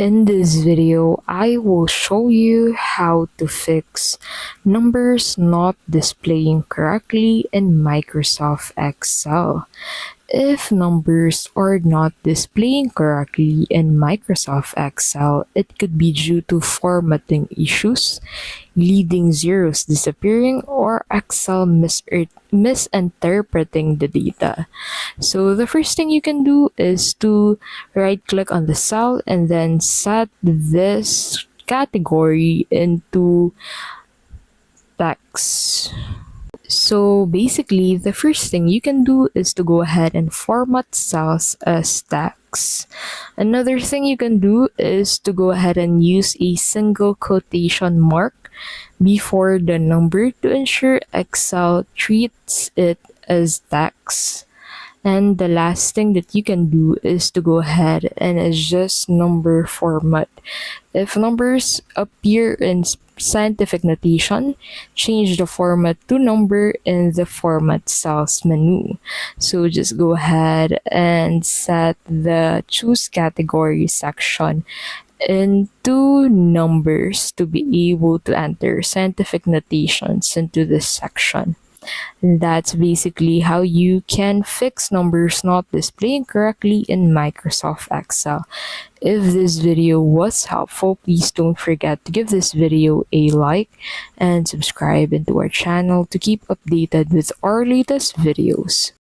In this video, I will show you how to fix numbers not displaying correctly in Microsoft Excel. If numbers are not displaying correctly in Microsoft Excel, it could be due to formatting issues, leading zeros disappearing, or Excel misinterpreting the data. So the first thing you can do is to right click on the cell and then set this category into text. So basically, the first thing you can do is to go ahead and format cells as text. Another thing you can do is to go ahead and use a single quotation mark before the number to ensure Excel treats it as text. And the last thing that you can do is to go ahead and adjust number format. If numbers appear in scientific notation, change the format to number in the format cells menu. So just go ahead and set the choose category section into numbers to be able to enter scientific notations into this section. And that's basically how you can fix numbers not displaying correctly in Microsoft Excel. If this video was helpful, please don't forget to give this video a like and subscribe into our channel to keep updated with our latest videos.